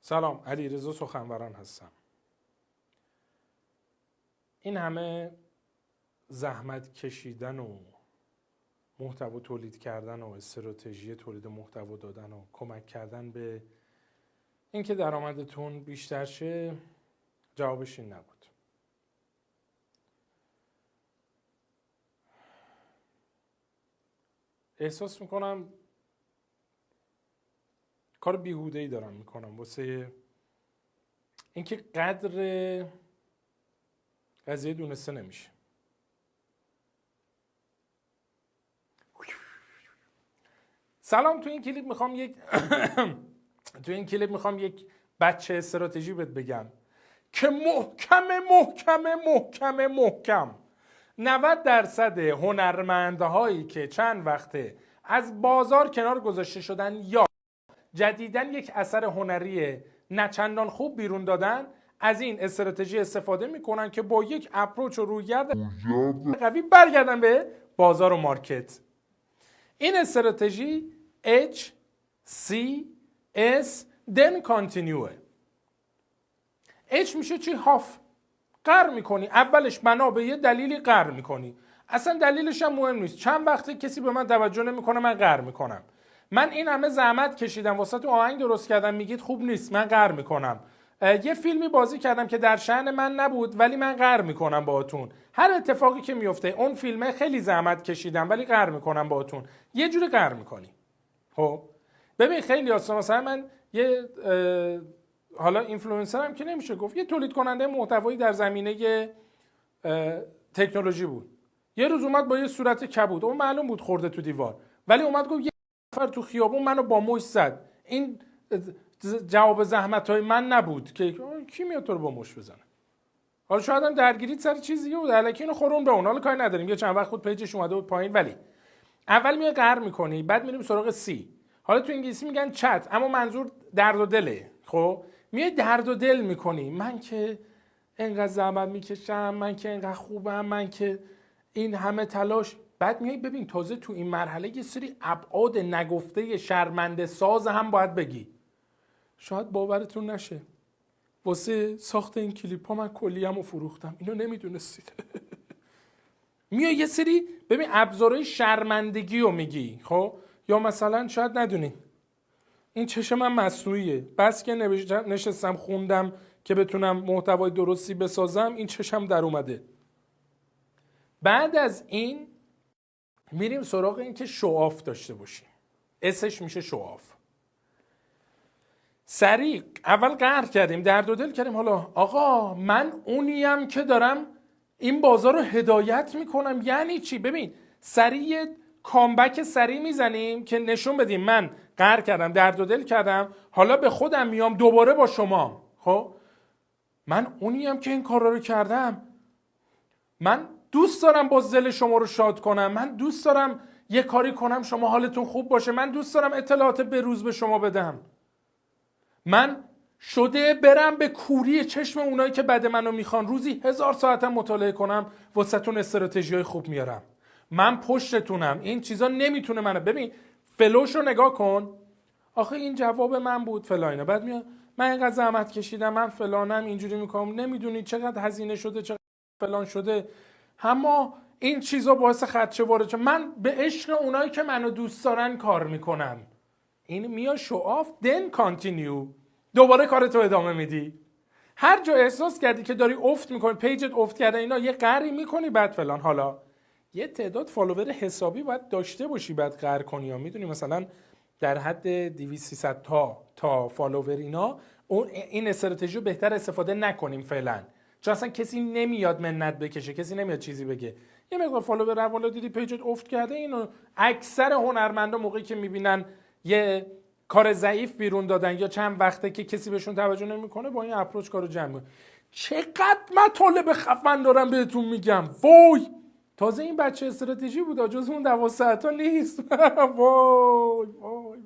سلام، علیرضا سخنوران هستم. این همه زحمت کشیدن و محتوا تولید کردن و استراتژی تولید محتوا دادن و کمک کردن به اینکه درآمدتون بیشتر شه، جوابش این نبود. احساس میکنم کار بیهوده‌ای دارم میکنم واسه اینکه قدر قضیه دونسته نمیشه. سلام، تو این کلیپ میخوام یک بچه استراتژی بهت بگم که محکم 90% هنرمندهایی که چند وقته از بازار کنار گذاشته شدن یا جدیدن یک اثر هنری نچندان خوب بیرون دادن، از این استراتژی استفاده میکنن که با یک اپروچ و رویکرد قوی برگردن به بازار و مارکت. این استراتژی HCS then continue. H میشه چی؟ هاف. قهر میکنی. اولش بنا به یه دلیلی قهر میکنی. اصلا دلیلش هم مهم نیست. چند وقته کسی به من توجه نمیکنه، من قهر میکنم. من این همه زحمت کشیدم واسه تو آهنگ درست کردم، میگید خوب نیست، من قهر میکنم. یه فیلمی بازی کردم که در شأن من نبود ولی من قهر میکنم باهاتون. هر اتفاقی که میفته، اون فیلمه خیلی زحمت کشیدم ولی قهر میکنم باهاتون. یه جوری قهر میکنی. خب ببین خیلی آسان، مثلا من یه حالا اینفلوئنسرم که نمیشه گفت، یه تولید کننده محتوایی در زمینه تکنولوژی بود. یه روز اومد با یه صورت کبود، اون معلوم بود خورده تو دیوار، ولی اومد گفت یه نفر تو خیابون منو با مش زد. این جواب زحمت‌های من نبود که کی میاد تو رو با مش بزنه. حالا شاید هم درگیریت سر چیزی بود، الکی اینو خورون به اون، حالا کاری نداریم. یه چند وقت خود پیجش اومده بود پایین، ولی اول میای قهر میکنی، بعد میریم سراغ سی. حالا تو انگلیسی میگن چت، اما منظور درد و دله. خب میای درد و دل میکنی، من که اینقدر زحمت میکشم، من که اینقدر خوبم، من که این همه تلاش. بعد میای ببین تازه تو این مرحله یه سری ابعاد نگفته شرمنده ساز هم باید بگی. شاید باورتون نشه، واسه ساخت این کلیپ ها من کلیه‌مو فروختم، اینو نمیدونستید. میای یه سری ببین ابزارهای شرمندگی رو میگی. خب یا مثلا شاید ندونی این چشم من مصنوعیه، بس که نشستم خوندم که بتونم محتوای درستی بسازم، این چشم در اومده. بعد از این میریم سراغ این که شواف داشته باشیم. اسش میشه شواف. سریع اول قهر کردیم، درد و دل کردیم، حالا آقا من اونیم که دارم این بازار رو هدایت میکنم. یعنی چی؟ ببین سریع کامبک سریع میزنیم که نشون بدیم من قهر کردم، درد و دل کردم، حالا به خودم میام دوباره با شما. خب من اونیم که این کارا رو کردم، من دوست دارم باز دل شما رو شاد کنم، من دوست دارم یه کاری کنم شما حالتون خوب باشه، من دوست دارم اطلاعات به روز به شما بدم، من شده برم به کوری چشم اونایی که بد منو میخوان، روزی 1000 ساعتم مطالعه کنم واسهتون استراتژیای خوب میارم، من پشتتونم، این چیزا نمیتونه منو. ببین فلوش رو نگاه کن، آخه این جواب من بود فلانه، بعد میاد من اینقدر زحمت کشیدم، من فلانم، اینجوری میکنم، نمیدونید چقدر هزینه شده، چقدر فلان شده، اما این چیزا باعث خدشه وارد شد، من به عشق اونایی که منو دوست دارن کار میکنم. این میاد شواف then continue، دوباره کارتو ادامه میدی. هر جا احساس کردی که داری افت میکنی، پیجت افت کرده، اینا یه قهری میکنی، بعد فلان. حالا یه تعداد فالوور حسابی باید داشته باشی بعد قهر کنی، یا میدونی مثلا در حد 200-300 تا فالوور اینا، این استراتژی رو بهتر استفاده نکنیم فعلا، چون اصلا کسی نمیاد منت بکشه، کسی نمیاد چیزی بگه. یه مقدار فالوور اول دیدی پیجت افت کرده، اینو اکثر هنرمندا موقعی که میبینن یه کار ضعیف بیرون دادن یا چند وقته که کسی بهشون توجه نمیکنه، با این اپروچ کارو جمع میکنه. چقدر مطالب خفن دارم بهتون میگم، وای تازه این بچه استراتژی بود، جز اون 12 تا نیست. وای وای وای.